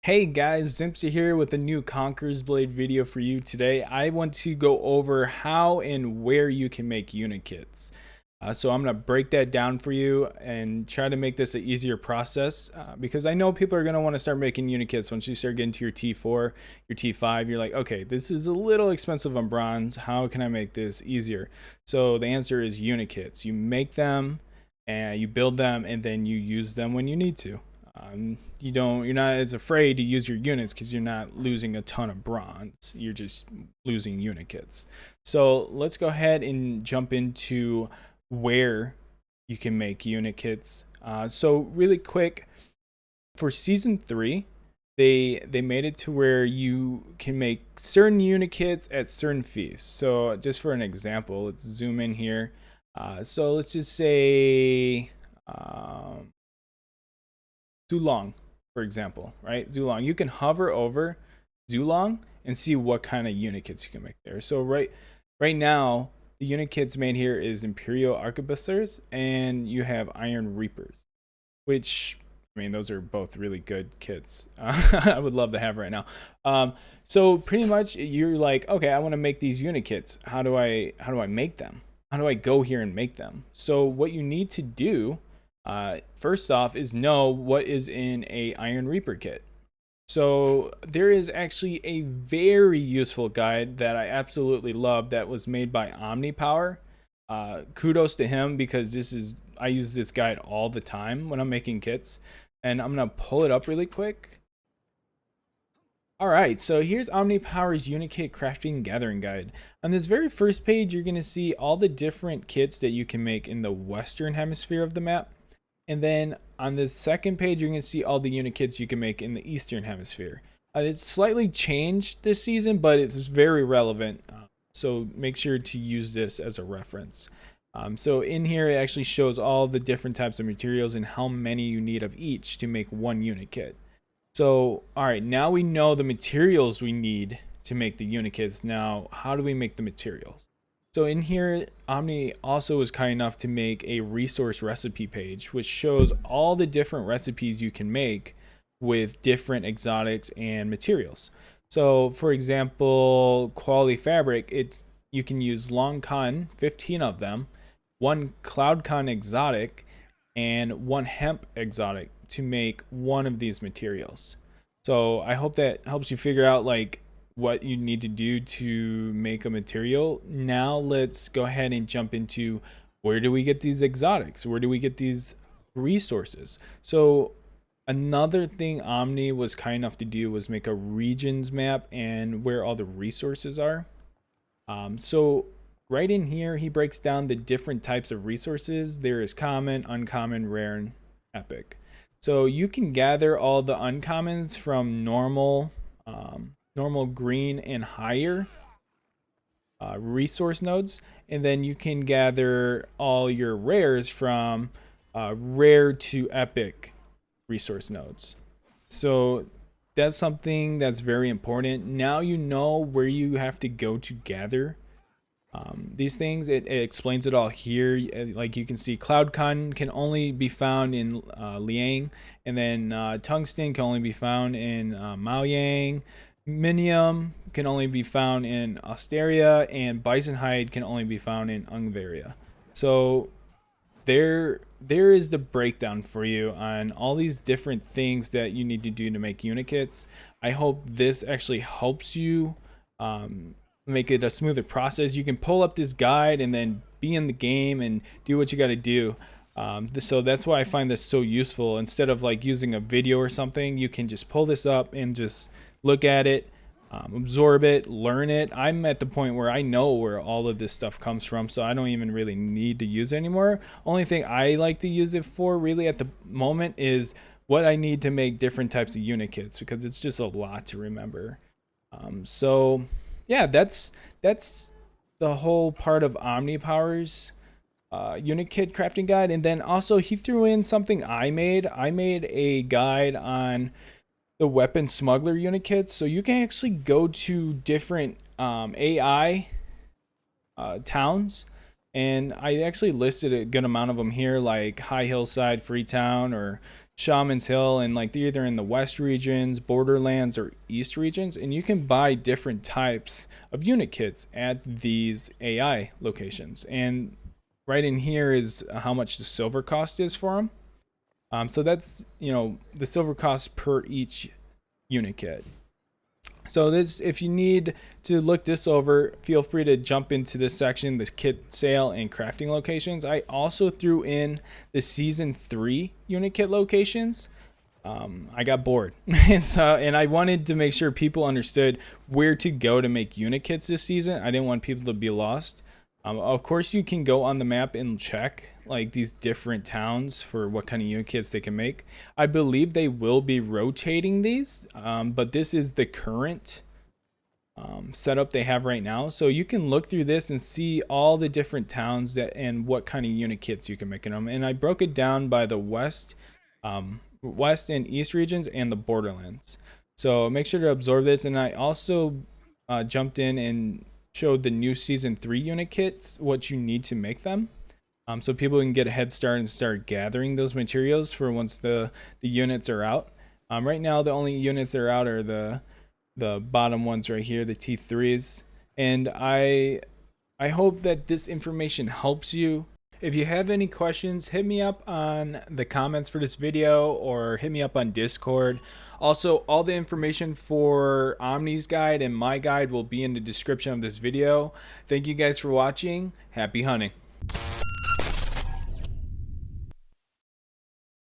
Hey guys, Zimster here with a new Conqueror's Blade video for you today. I want to go over how and where you can make unit kits. So I'm going to break that down for you and try to make this an easier process because I know people are going to want to start making unit kits once you start getting to your T4, your T5. You're like, okay, this is a little expensive on bronze. How can I make this easier? So the answer is unit kits. You make them and you build them and then you use them when you need to. You're not as afraid to use your units because you're not losing a ton of bronze. You're just losing unit kits. So let's go ahead and jump into where you can make unit kits. So really quick, for season 3, they made it to where you can make certain unit kits at certain fees. So just for an example, let's zoom in here. So let's just say Zulong, for example, right? Zulong, you can hover over Zulong and see what kind of unit kits you can make there. So right now, the unit kits made here is Imperial Arquebusiers and you have Iron Reapers, which, I mean, those are both really good kits. I would love to have right now. So pretty much you're like, okay, I want to make these unit kits. How do I make them? How do I go here and make them? So what you need to do first off is know what is in a Iron Reaper kit. So there is actually a very useful guide that I absolutely love that was made by OmniPower. Kudos to him because I use this guide all the time when I'm making kits, and I'm gonna pull it up really quick. Alright, so here's OmniPower's Unit Kit Crafting Gathering Guide. On this very first page, you're going to see all the different kits that you can make in the western hemisphere of the map. And then on this second page, you're going to see all the unit kits you can make in the eastern hemisphere. It's slightly changed this season, but it's very relevant. So make sure to use this as a reference. So in here, it actually shows all the different types of materials and how many you need of each to make one unit kit. So, all right, now we know the materials we need to make the unit kits. Now, how do we make the materials? So in here, Omni also was kind enough to make a resource recipe page, which shows all the different recipes you can make with different exotics and materials. So for example, quality fabric, you can use long con, 15 of them, one cloud con exotic, and one hemp exotic to make one of these materials. So I hope that helps you figure out like what you need to do to make a material. Now let's go ahead and jump into where do we get these exotics? Where do we get these resources? So another thing Omni was kind enough to do was make a regions map and where all the resources are. So right in here, he breaks down the different types of resources. There is common, uncommon, rare, and epic. So you can gather all the uncommons from normal, normal green and higher resource nodes, and then you can gather all your rares from rare to epic resource nodes. So that's something that's very important. Now you know where you have to go to gather these things. It explains it all here. Like you can see, CloudCon can only be found in Liang, and then Tungsten can only be found in Maoyang. Minium can only be found in Osteria, and Bison Hide can only be found in Ungvaria. So there is the breakdown for you on all these different things that you need to do to make unit kits. I hope this actually helps you make it a smoother process. You can pull up this guide and then be in the game and do what you got to do. So that's why I find this so useful. Instead of like using a video or something, you can just pull this up and just look at it, absorb it, learn it. I'm at the point where I know where all of this stuff comes from, so I don't even really need to use it anymore. Only thing I like to use it for really at the moment is what I need to make different types of unit kits, because it's just a lot to remember. So yeah, that's the whole part of OmniPower's unit kit crafting guide. And then also he threw in something I made a guide on the weapon smuggler unit kits. So you can actually go to different AI towns, and I actually listed a good amount of them here, like High Hillside, Freetown, or Shaman's Hill, and like they're either in the West regions, Borderlands, or East regions, and you can buy different types of unit kits at these AI locations. And right in here is how much the silver cost is for them. So that's, you know, the silver cost per each unit kit. So this, if you need to look this over, feel free to jump into this section, the kit sale and crafting locations. I also threw in the season 3 unit kit locations. I got bored, and I wanted to make sure people understood where to go to make unit kits this season. I didn't want people to be lost. Of course, you can go on the map and check like these different towns for what kind of unit kits they can make. I believe they will be rotating these, but this is the current setup they have right now. So you can look through this and see all the different towns that and what kind of unit kits you can make in them. And I broke it down by the west and east regions and the borderlands. So make sure to absorb this. And I also jumped in and showed the new season 3 unit kits, what you need to make them, so people can get a head start and start gathering those materials for once the units are out. Right now the only units that are out are the bottom ones right here, the T3s. And I hope that this information helps you. If you have any questions, hit me up on the comments for this video or hit me up on Discord. Also, all the information for Omni's guide and my guide will be in the description of this video. Thank you guys for watching. Happy hunting.